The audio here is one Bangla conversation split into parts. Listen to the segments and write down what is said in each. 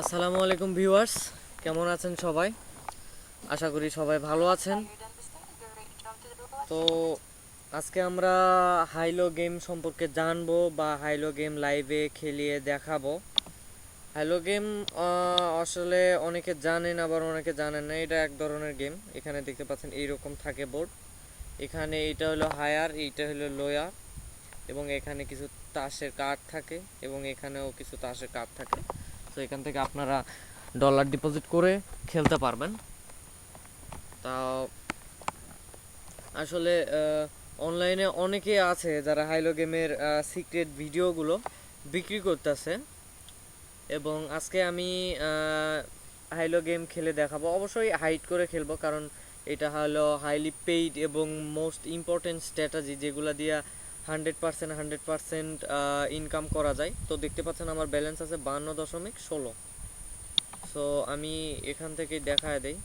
আসসালামু আলাইকুম ভিউয়ার্স, কেমন আছেন সবাই? আশা করি সবাই ভালো আছেন। তো আজকে আমরা হাইলো গেম সম্পর্কে জানবো বা হাইলো গেম লাইভে খেলিয়ে দেখাবো। হাইলো গেম আসলে অনেকে জানেন আবার অনেকে জানেন না। এটা এক ধরনের গেম। এখানে দেখতে পাচ্ছেন এইরকম থাকে বোর্ড। এখানে এটা হলো হায়ার, এইটা হলো লোয়ার, এবং এখানে কিছু তাসের কার্ড থাকে এবং এখানেও কিছু তাসের কার্ড থাকে। তো এখান থেকে আপনারা ডলার ডিপোজিট করে খেলতে পারবেন। তা আসলে অনলাইনে অনেকে আছে যারা হাইলো গেমের সিক্রেট ভিডিওগুলো বিক্রি করতেছে, এবং আজকে আমি হাইলো গেম খেলে দেখাবো। অবশ্যই হাইড করে খেলবো, কারণ এটা হলো হাইলি পেইড এবং মোস্ট ইম্পর্টেন্ট স্ট্র্যাটেজি, যেগুলো দিয়ে 100% ইনকাম করা যায়। তো দেখতে পাচ্ছেন আমার ব্যালেন্স আছে 52.16। সো আমি এখান থেকে দেখায় দেই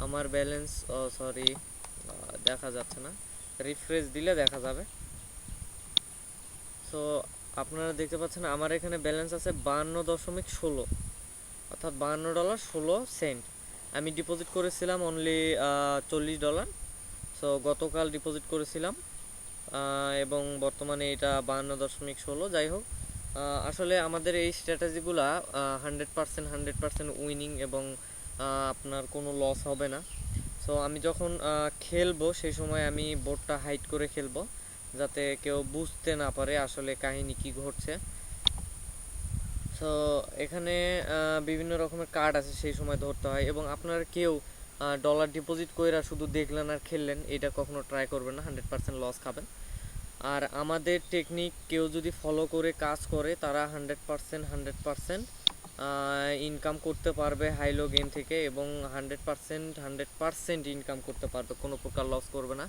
আমার ব্যালেন্স। সরি, দেখা যাচ্ছে না, রিফ্রেশ দিলে দেখা যাবে। সো আপনারা দেখতে পাচ্ছেন আমার এখানে ব্যালেন্স আছে 52.16, অর্থাৎ $52.16। আমি ডিপোজিট করেছিলাম অনলি $40। সো গতকাল ডিপোজিট করেছিলাম, এবং বর্তমানে এটা 52.16। যাই হোক, আসলে আমাদের এই স্ট্র্যাটেজিগুলা 100% উইনিং, এবং আপনার কোনো লস হবে না। সো আমি যখন খেলবো সেই সময় আমি বোর্ডটা হাইড করে খেলবো, যাতে কেউ বুঝতে না পারে আসলে কাহিনী কি ঘটছে। সো এখানে বিভিন্ন রকমের কার্ড আছে, সেই সময় ধরতে হয়। এবং আপনারা কেউ ডলার ডিপোজিট কইরা শুধু দেখলেন আর খেললেন, এটা কখনো ট্রাই করবেন না, 100% লস খাবেন। আর আমাদের টেকনিক কেউ যদি ফলো করে কাজ করে, তারা 100% ইনকাম করতে পারবে হাইলো গেম থেকে, এবং 100% ইনকাম করতে পারবে, কোনো প্রকার লস করবে না।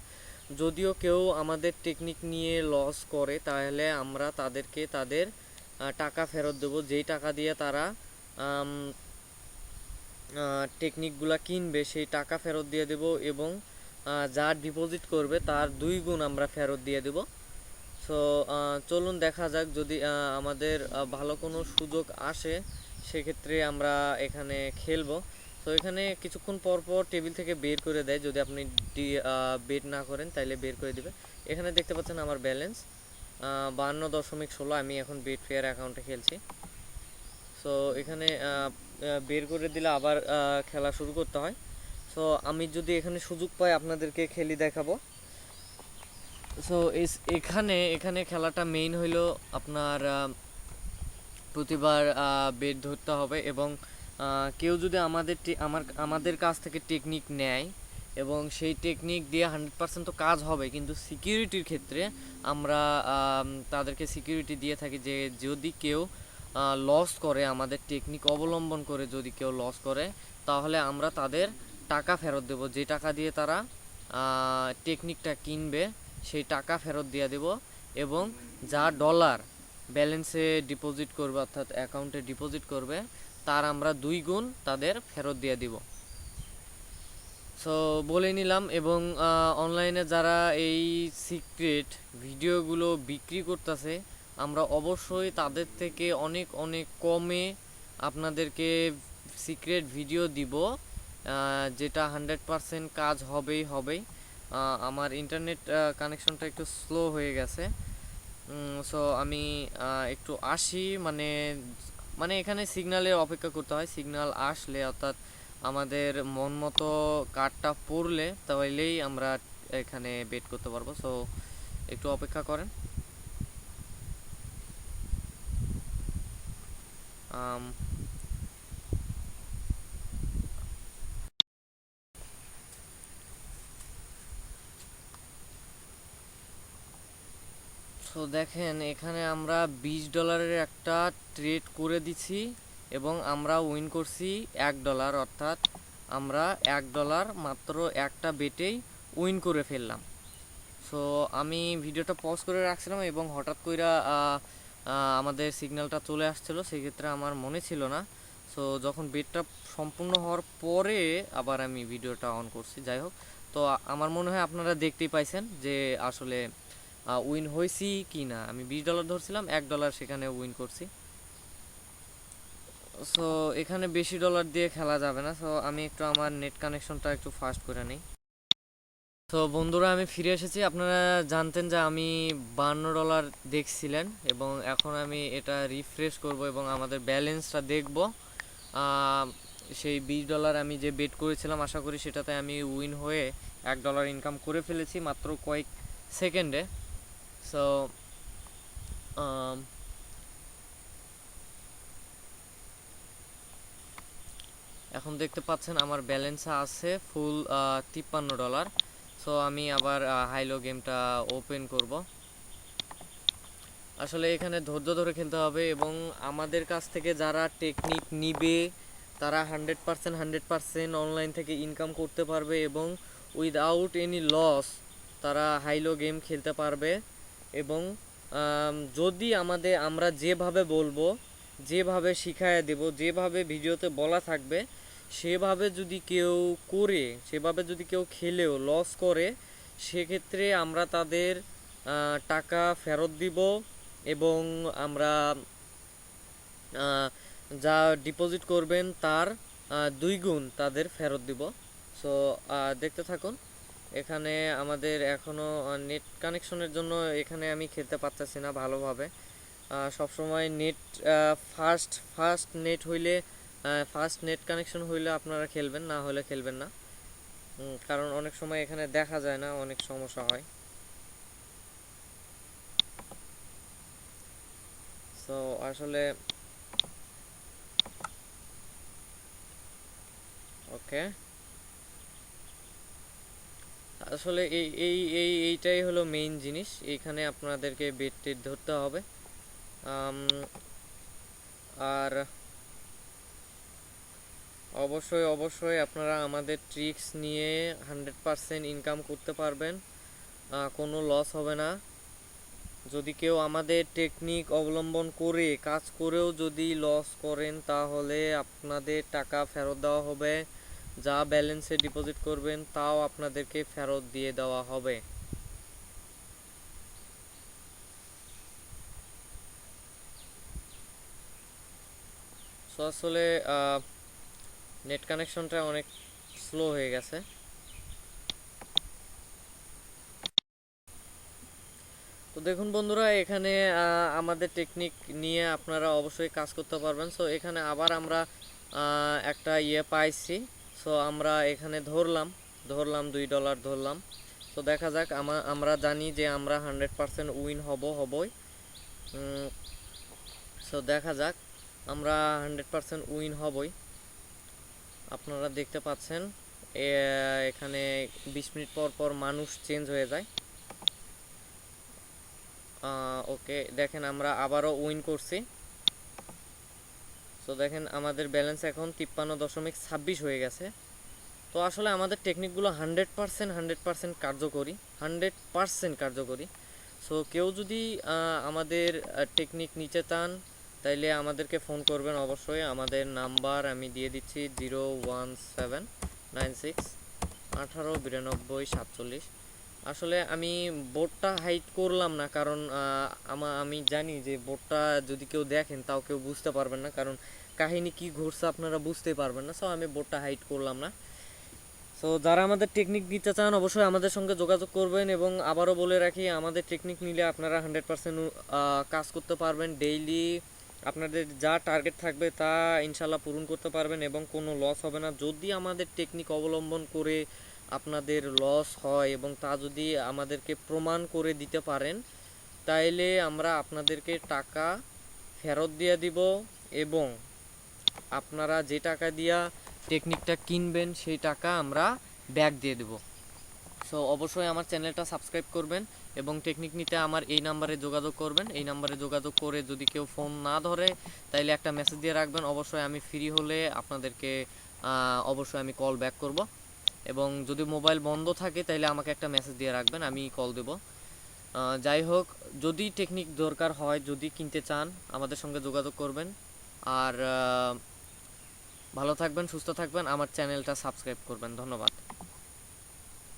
যদিও কেউ আমাদের টেকনিক নিয়ে লস করে, তাহলে আমরা তাদেরকে তাদের টাকা ফেরত দেবো, যেই টাকা দিয়ে তারা টেকনিকগুলো কিনবে সেই টাকা ফেরত দিয়ে দেব, এবং যা ডিপোজিট করবে তার 2 গুণ আমরা ফেরত দিয়ে দেব। সো চলুন দেখা যাক, যদি আমাদের ভালো কোনো সুযোগ আসে সেক্ষেত্রে আমরা এখানে খেলবো। তো এখানে কিছুক্ষণ পর পর টেবিল থেকে বের করে দেয়, যদি আপনি বেট না করেন তাইলে বের করে দিবে। এখানে দেখতে পাচ্ছেন আমার ব্যালেন্স 52.16। আমি এখন বেট ফেয়ার অ্যাকাউন্টে খেলছি। সো এখানে বের করে দিলে আবার খেলা শুরু করতে হয়। সো আমি যদি এখানে সুযোগ পাই আপনাদেরকে খেলি দেখাবো। সো এখানে এখানে খেলাটা মেইন হইলো আপনার প্রতিবার বেট ধরতে হবে, এবং কেউ যদি আমাদের কাছ থেকে টেকনিক নেয় এবং সেই টেকনিক দিয়ে 100% তো কাজ হবে, কিন্তু সিকিউরিটির ক্ষেত্রে আমরা তাদেরকে সিকিউরিটি দিয়ে থাকি যে যদি কেউ লস করে, আমাদের টেকনিক অবলম্বন করে যদি কেউ লস করে, তাহলে আমরা তাদের টাকা ফেরত দেব। যে টাকা দিয়ে তারা টেকনিকটা কিনবে সেই টাকা ফেরত দিয়ে দেব, এবং যা ডলার ব্যালেন্সে ডিপোজিট করবে, অর্থাৎ অ্যাকাউন্টে ডিপোজিট করবে, তার আমরা 2 গুণ তাদের ফেরত দিয়ে দিব। সো বলে নিলাম। এবং অনলাইনে যারা এই সিক্রেট ভিডিওগুলো বিক্রি করতেছে, আমরা অবশ্যই তাদের থেকে অনেক অনেক কমে আপনাদেরকে সিক্রেট ভিডিও দিব, যেটা 100% কাজ হবেই হবেই। আমার ইন্টারনেট কানেকশনটা একটু স্লো হয়ে গেছে। সো আমি একটু আসি, মানে মানে এখানে সিগন্যালের অপেক্ষা করতে হয়। সিগন্যাল আসলে, অর্থাৎ আমাদের মন মতো কার্ডটা পড়লে, তাহলেই আমরা এখানে বেট করতে পারবো। সো একটু অপেক্ষা করেন। সো দেখেন, এখানে আমরা $20 একটা ট্রেড করে দিছি, এবং আমরা উইন করছি $1, অর্থাৎ আমরা $1 মাত্র একটা বেটেই উইন করে ফেললাম। সো আমি ভিডিওটা পজ করে রাখছিলাম, এবং হঠাৎ কইরা আমাদের সিগন্যালটা চলে আসছিলো, সেক্ষেত্রে আমার মনে ছিল না। সো যখন বেটটা সম্পূর্ণ হওয়ার পরে আবার আমি ভিডিওটা অন করছি। যাই হোক, তো আমার মনে হয় আপনারা দেখতেই পাইছেন যে আসলে উইন হয়েছি কি না। আমি $20 ধরছিলাম, $1 সেখানে উইন করছি। সো এখানে বেশি ডলার দিয়ে খেলা যাবে না, সো আমি একটু আমার নেট কানেকশনটা একটু ফাস্ট করে নিই। তো বন্ধুরা আমি ফিরে এসেছি। আপনারা জানতেন যে আমি $52 দেখছিলেন, এবং এখন আমি এটা রিফ্রেশ করব এবং আমাদের ব্যালেন্সটা দেখব। সেই $20 আমি যে বেট করেছিলাম, আশা করি সেটাতে আমি উইন হয়ে $1 ইনকাম করে ফেলেছি মাত্র কয়েক সেকেন্ডে। সো এখন দেখতে পাচ্ছেন আমার ব্যালেন্সে আছে ফুল $53। সো আমি আবার হাইলো গেমটা ওপেন করব। আসলে এখানে ধৈর্য ধরে খেলতে হবে, এবং আমাদের কাছ থেকে যারা টেকনিক নিবে তারা 100% অনলাইন থেকে ইনকাম করতে পারবে, এবং উইদাউট এনি লস তারা হাইলো গেম খেলতে পারবে। এবং যদি আমরা যেভাবে বলবো, যেভাবে শিখায় দেব, যেভাবে ভিডিওতে বলা থাকবে সেভাবে যদি কেউ করে, সেভাবে যদি কেউ খেলেও লস করে, সেক্ষেত্রে আমরা তাদের টাকা ফেরত দিব, এবং আমরা যা ডিপোজিট করবেন তার 2 গুণ তাদের ফেরত দিব। সো দেখতে থাকুন। এখানে আমাদের এখনও নেট কানেকশনের জন্য এখানে আমি খেলতে পারতেছি না ভালোভাবে। সবসময় নেট ফাস্ট নেট হইলে, ফাস্ট নেট কানেকশন হইলে আপনারা খেলবেন, না হলে খেলবেন না, কারণ অনেক সময় এখানে দেখা যায় না, অনেক সমস্যা হয়। সো আসলে ওকে, আসলে এইটাই হলো মেইন জিনিস। এইখানে আপনাদেরকে বেট টেট ধরতে হবে। আর অবশ্যই আপনারা আমাদের ট্রিক্স নিয়ে 100% ইনকাম করতে পারবেন, কোনো লস হবে না। যদি কেউ আমাদের টেকনিক অবলম্বন করে কাজ করেও যদি লস করেন, তাহলে আপনাদের টাকা ফেরত দেওয়া হবে, যা ব্যালেন্সে ডিপোজিট করবেন তাও আপনাদেরকে ফেরত দিয়ে দেওয়া হবে। সো আসলে নেট কানেকশনটা অনেক স্লো হয়ে গেছে। তো দেখুন বন্ধুরা, এখানে আমাদের টেকনিক নিয়ে আপনারা অবশ্যই কাজ করতে পারবেন। সো এখানে আবার আমরা একটা পাইছি। সো আমরা এখানে ধরলাম $2 ধরলাম। তো দেখা যাক, আমরা জানি যে আমরা 100% উইন হবই। সো দেখা যাক, আমরা 100% উইন হবই। আপনারা দেখতে পাচ্ছেন এখানে 20 মিনিট পর পর মানুষ চেঞ্জ হয়ে যায়। ওকে, দেখেন আমরা আবারও উইন করছি। তো দেখেন আমাদের ব্যালেন্স এখন 53.26 হয়ে গেছে। তো আসলে আমাদের টেকনিকগুলো 100% কার্যকরী, 100% কার্যকরী। সো কেউ যদি আমাদের টেকনিক নিতে চান, তাইলে আমাদেরকে ফোন করবেন অবশ্যই। আমাদের নাম্বার আমি দিয়ে দিচ্ছি 01796 189247। আসলে আমি বোর্ডটা হাইড করলাম না, কারণ আমি জানি যে বোর্ডটা যদি কেউ দেখেন তাও কেউ বুঝতে পারবেন না, কারণ কাহিনী কি ঘটছে আপনারা বুঝতে পারবেন না। সো আমি বোর্ডটা হাইড করলাম না। সো যারা আমাদের টেকনিক নিতে চান অবশ্যই আমাদের সঙ্গে যোগাযোগ করবেন, এবং আবারও বলে রাখি, আমাদের টেকনিক নিলে আপনারা 100% কাজ করতে পারবেন। ডেইলি আপনাদের যা টার্গেট থাকবে তা ইনশাল্লাহ পূরণ করতে পারবেন, এবং কোনো লস হবে না। যদি আমাদের টেকনিক অবলম্বন করে আপনাদের লস হয়, এবং তা যদি আমাদেরকে প্রমাণ করে দিতে পারেন, তাইলে আমরা আপনাদেরকে টাকা ফেরত দিয়ে দিব, এবং আপনারা যে টাকা দিয়া টেকনিকটা কিনবেন সেই টাকা আমরা ব্যাক দিয়ে দেব। সো অবশ্যই আমার চ্যানেলটা সাবস্ক্রাইব করবেন, এবং টেকনিক নিতে আমার এই নাম্বারে যোগাযোগ করবেন। এই নাম্বারে যোগাযোগ করে যদি কেউ ফোন না ধরে, তাইলে একটা মেসেজ দিয়ে রাখবেন। অবশ্যই আমি ফ্রি হলে আপনাদেরকে অবশ্যই আমি কল ব্যাক করব, এবং যদি মোবাইল বন্ধ থাকে তাইলে আমাকে একটা মেসেজ দিয়ে রাখবেন, আমি কল দেব। যাই হোক, যদি টেকনিক দরকার হয়, যদি কিনতে চান, আমাদের সঙ্গে যোগাযোগ করবেন। আর ভালো থাকবেন, সুস্থ থাকবেন, আমার চ্যানেলটা সাবস্ক্রাইব করবেন। ধন্যবাদ।